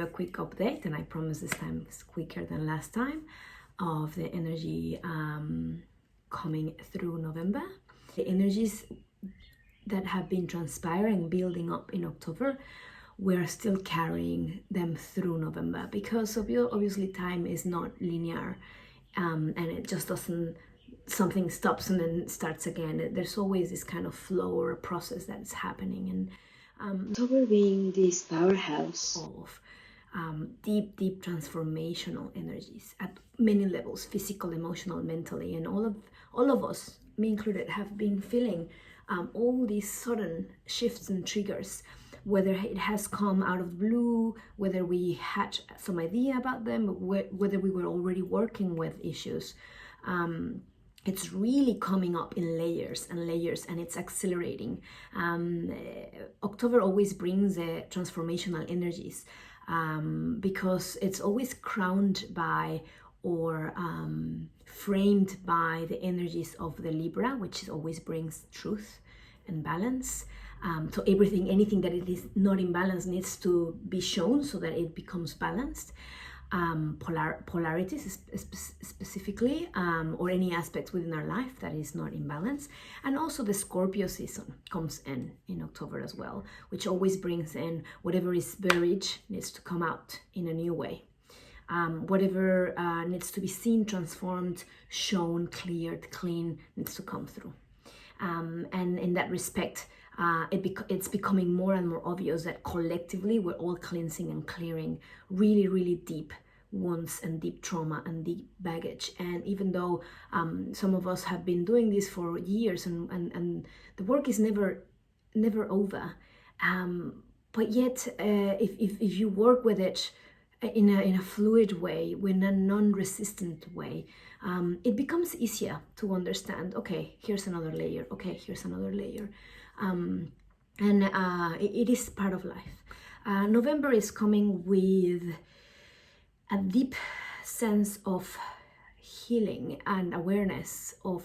a quick update, and I promise this time it's quicker than last time, of the energy coming through November. The energies that have been transpiring, building up in October, we're still carrying them through November, because obviously time is not linear, and it just doesn't, something stops and then starts again. There's always this kind of flow or a process that's happening. And October being this powerhouse of deep transformational energies at many levels, physical, emotional, mentally, and all of us, me included, have been feeling all these sudden shifts and triggers, whether it has come out of the blue, whether we had some idea about them, whether we were already working with issues. It's really coming up in layers and layers, and it's accelerating. October always brings transformational energies, because it's always crowned by or framed by the energies of the Libra, which always brings truth and balance. So anything that it is not in balance needs to be shown so that it becomes balanced. Polarities specifically, or any aspects within our life that is not in balance. And also the Scorpio season comes in October as well, which always brings in whatever is buried needs to come out in a new way. Whatever needs to be seen, transformed, shown, cleared, clean, needs to come through. And in that respect, it's becoming more and more obvious that collectively we're all cleansing and clearing really deep wounds and deep trauma and deep baggage. And even though some of us have been doing this for years, and the work is never over, but yet if you work with it in a fluid way, in a non-resistant way, it becomes easier to understand, okay, here's another layer, okay, here's another layer. It is part of life. November is coming with a deep sense of healing and awareness of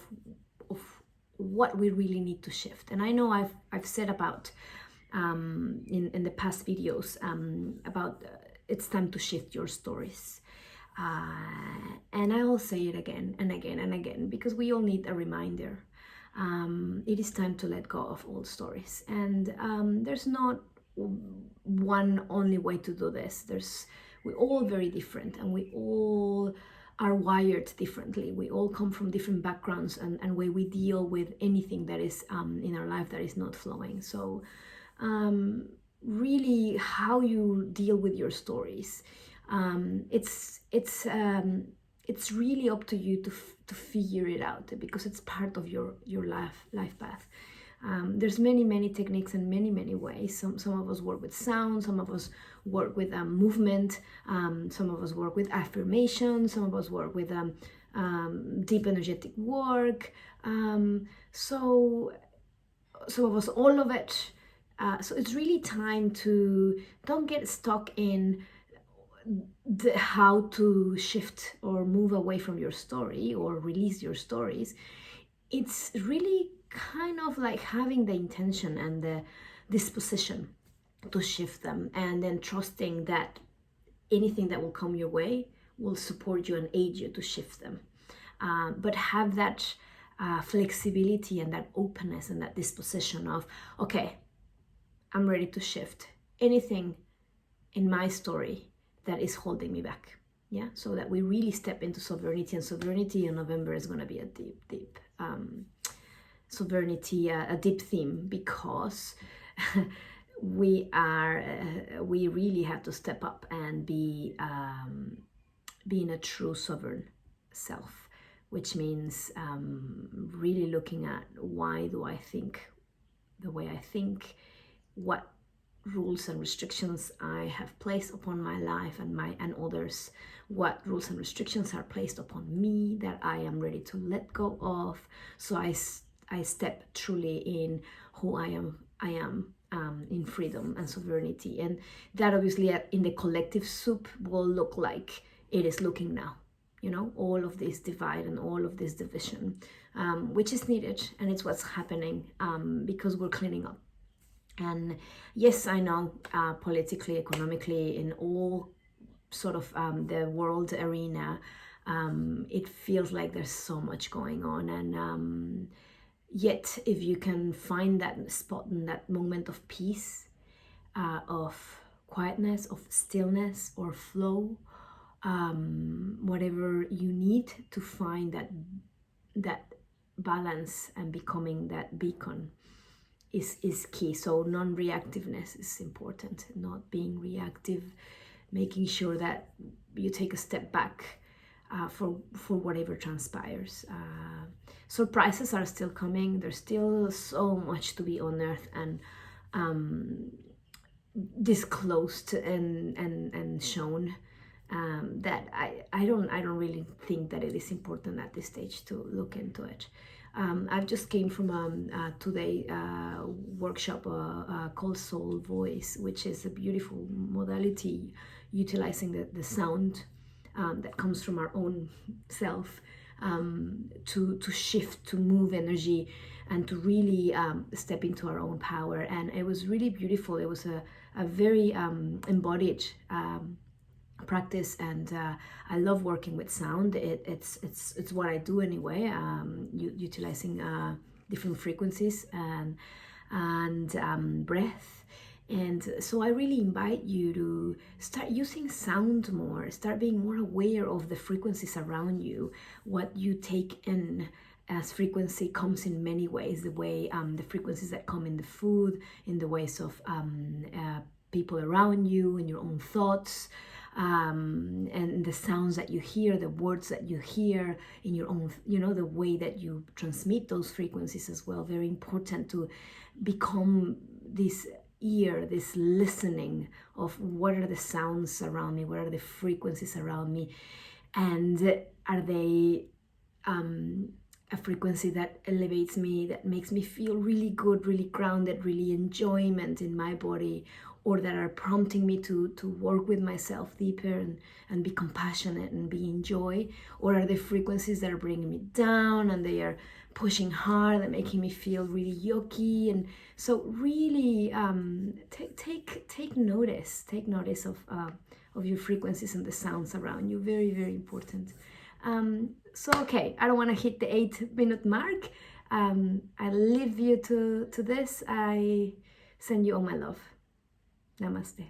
what we really need to shift. And I know I've said about in the past videos about it's time to shift your stories. And I will say it again and again and again, because we all need a reminder. It is time to let go of old stories, and there's not one only way to do this. We're all very different, and we all are wired differently. We all come from different backgrounds and way we deal with anything that is in our life that is not flowing. So really, how you deal with your stories, it's really up to you to figure it out, because it's part of your life path. There's many techniques and many ways. Some of us work with sound, some of us work with movement, some of us work with affirmation, some of us work with deep energetic work. So some of us, all of it. So it's really time to don't get stuck in how to shift or move away from your story or release your stories. It's really kind of like having the intention and the disposition to shift them, and then trusting that anything that will come your way will support you and aid you to shift them. But have that flexibility and that openness and that disposition of, okay, I'm ready to shift anything in my story that is holding me back. Yeah, so that we really step into sovereignty. And sovereignty in November is going to be a deep sovereignty, a deep theme, because we really have to step up and be being a true sovereign self, which means really looking at, why do I think the way I think, what rules and restrictions I have placed upon my life and others, what rules and restrictions are placed upon me that I am ready to let go of, so I step truly in who I am in freedom and sovereignty. And that obviously in the collective soup will look like it is looking now, all of this divide and all of this division, which is needed, and it's what's happening because we're cleaning up. And yes, I know politically, economically, in all sort of the world arena, it feels like there's so much going on. And yet, if you can find that spot and that moment of peace, of quietness, of stillness or flow, whatever you need to find that balance and becoming that beacon is key. So non-reactiveness is important, not being reactive, making sure that you take a step back for whatever transpires. Surprises are still coming. There's still so much to be unearthed and disclosed and shown, that I don't really think that it is important at this stage to look into it. I've just came from a 2-day workshop called Soul Voice, which is a beautiful modality utilizing the sound that comes from our own self, to shift, to move energy, and to really step into our own power. And it was really beautiful. It was a very embodied practice, and I love working with sound. It's what I do anyway, utilizing different frequencies and breath. And so I really invite you to start using sound more, start being more aware of the frequencies around you. What you take in as frequency comes in many ways. The way the frequencies that come in the food, in the ways of people around you, in your own thoughts, and the sounds that you hear, the words that you hear in your own, the way that you transmit those frequencies as well. Very important to become this ear, this listening of what are the sounds around me, what are the frequencies around me, and are they a frequency that elevates me, that makes me feel really good, really grounded, really enjoyment in my body, or that are prompting me to work with myself deeper and be compassionate and be in joy? Or are the frequencies that are bringing me down and they are pushing hard and making me feel really yucky? And so really take notice of your frequencies and the sounds around you. Very, very important. So okay, I don't want to hit the 8-minute mark. I leave you to this. I send you all my love. Namaste.